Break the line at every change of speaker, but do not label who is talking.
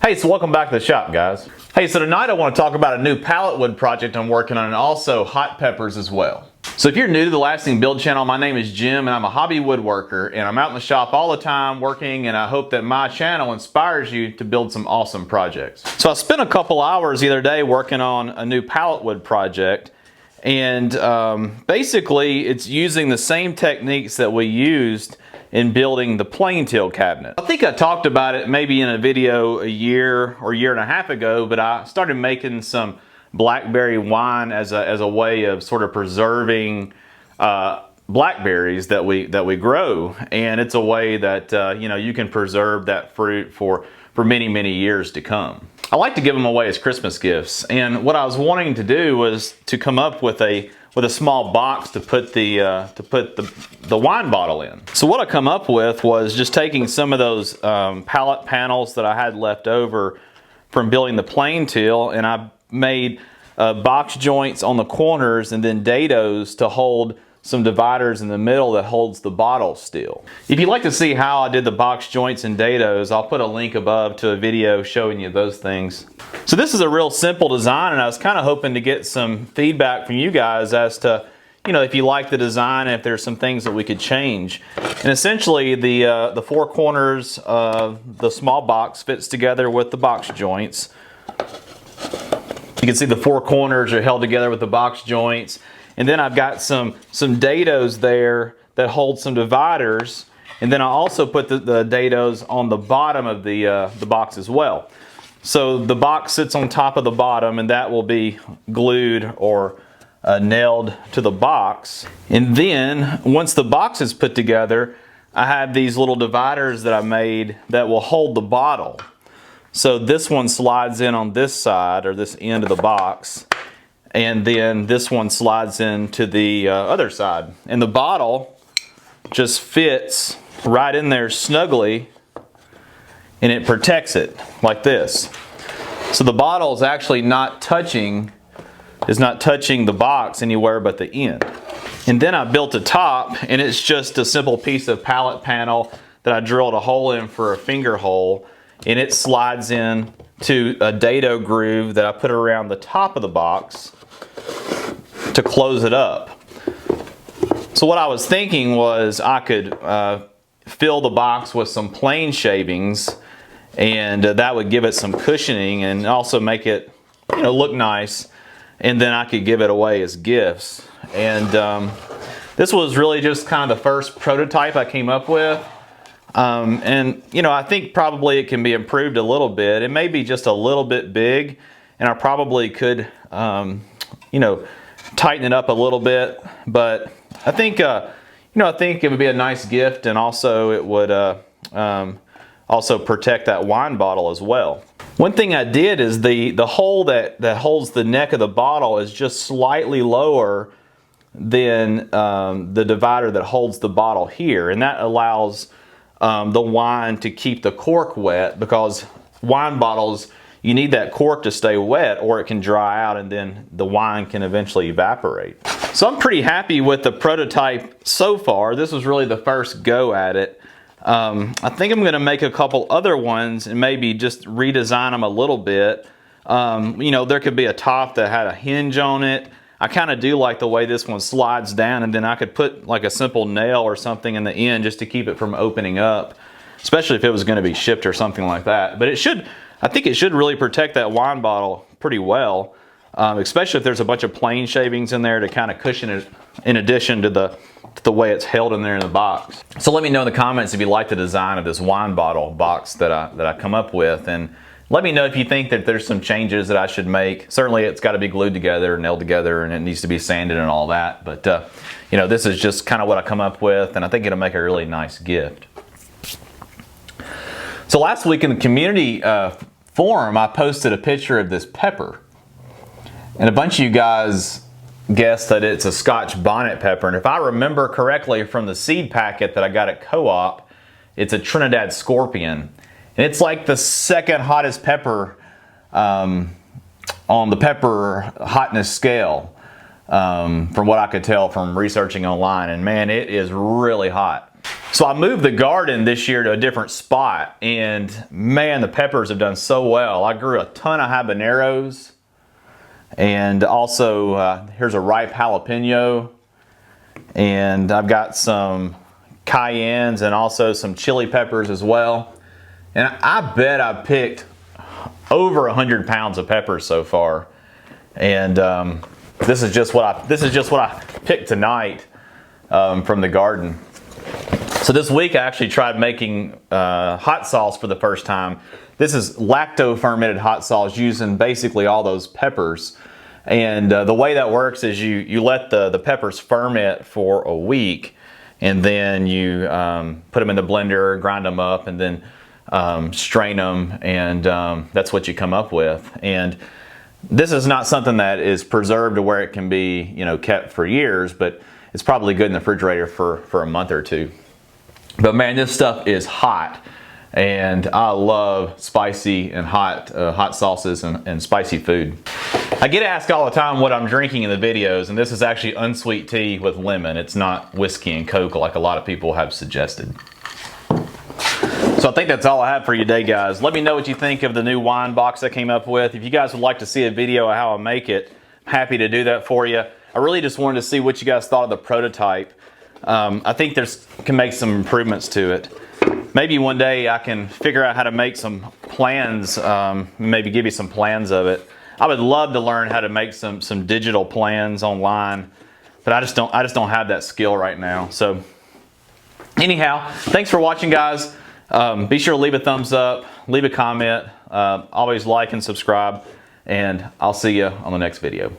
Hey, so welcome back to the shop, guys. Hey, so tonight I want to talk about a new pallet wood project I'm working on, and also hot peppers as well. So if you're new to the Lasting Build channel, my name is Jim and I'm a hobby woodworker, and I'm out in the shop all the time working, and I hope that my channel inspires you to build some awesome projects. So I spent a couple hours the other day working on a new pallet wood project, and basically it's using the same techniques that we used in building the plain till cabinet. I think I talked about it maybe in a video a year or year and a half ago, but I started making some blackberry wine as a way of sort of preserving blackberries that we grow, and it's a way that you know, you can preserve that fruit for many years to come. I like to give them away as Christmas gifts, and what I was wanting to do was to come up with a small box to put the wine bottle in. So what I come up with was just taking some of those pallet panels that I had left over from building the plain till, and I made box joints on the corners and then dados to hold some dividers in the middle that holds the bottle still. If you'd like to see how I did the box joints and dados, I'll put a link above to a video showing you those things. So this is a real simple design, and I was kind of hoping to get some feedback from you guys as to, you know, if you like the design and if there's some things that we could change. And essentially the four corners of the small box fits together with the box joints. You can see the four corners are held together with the box joints. And then I've got some dados there that hold some dividers. And then I also put the dados on the bottom of the box as well. So the box sits on top of the bottom, and that will be glued or nailed to the box. And then once the box is put together, I have these little dividers that I made that will hold the bottle. So this one slides in on this side, or this end of the box, and then this one slides into the other side. And the bottle just fits right in there snugly, and it protects it like this. So the bottle is actually not touching the box anywhere but the end. And then I built a top, and it's just a simple piece of pallet panel that I drilled a hole in for a finger hole, and it slides in to a dado groove that I put around the top of the box to close it up. So what I was thinking was I could fill the box with some plain shavings, and that would give it some cushioning and also make it, you know, look nice, and then I could give it away as gifts. And this was really just kind of the first prototype I came up with. And you know, I think probably it can be improved a little bit. It may be just a little bit big, and I probably could you know, tighten it up a little bit, but I think you know, I think it would be a nice gift, and also it would also protect that wine bottle as well. One thing I did is the hole that holds the neck of the bottle is just slightly lower than the divider that holds the bottle here, and that allows the wine to keep the cork wet, because wine bottles, you need that cork to stay wet or it can dry out and then the wine can eventually evaporate. So I'm pretty happy with the prototype so far. This was really the first go at it. I think I'm going to make a couple other ones and maybe just redesign them a little bit. You know, there could be a top that had a hinge on it. I kind of do like the way this one slides down, and then I could put like a simple nail or something in the end just to keep it from opening up, especially if it was going to be shipped or something like that. But it should, I think it should really protect that wine bottle pretty well, especially if there's a bunch of plain shavings in there to kind of cushion it, in addition to the way it's held in there in the box. So let me know in the comments if you like the design of this wine bottle box that I come up with, and let me know if you think that there's some changes that I should make. Certainly it's got to be glued together, nailed together, and it needs to be sanded and all that. But you know, this is just kind of what I come up with, and I think it'll make a really nice gift. So last week in the community forum, I posted a picture of this pepper, and a bunch of you guys guessed that it's a Scotch bonnet pepper. And if I remember correctly from the seed packet that I got at Co-op, it's a Trinidad Scorpion. And it's like the second hottest pepper on the pepper hotness scale, from what I could tell from researching online. And man, it is really hot. So I moved the garden this year to a different spot, and man, the peppers have done so well. I grew a ton of habaneros, and also here's a ripe jalapeno, and I've got some cayennes and also some chili peppers as well. And I bet I picked over 100 pounds of peppers so far, and this is just what I picked tonight from the garden. So this week I actually tried making hot sauce for the first time. This is lacto fermented hot sauce using basically all those peppers. And the way that works is you let the peppers ferment for a week, and then you put them in the blender, grind them up, and then strain them, and that's what you come up with. And this is not something that is preserved to where it can be, you know, kept for years, but it's probably good in the refrigerator for a month or two. But man, this stuff is hot, and I love spicy and hot sauces and spicy food. I get asked all the time what I'm drinking in the videos, and this is actually unsweet tea with lemon. It's not whiskey and Coke like a lot of people have suggested. So I think that's all I have for you today, guys. Let me know what you think of the new wine box I came up with. If you guys would like to see a video of how I make it, I'm happy to do that for you. I really just wanted to see what you guys thought of the prototype. I think can make some improvements to it. Maybe one day I can figure out how to make some plans, maybe give you some plans of it. I would love to learn how to make some digital plans online, but I just don't have that skill right now. So anyhow, thanks for watching, guys. Be sure to leave a thumbs up, leave a comment, always like and subscribe, and I'll see you on the next video.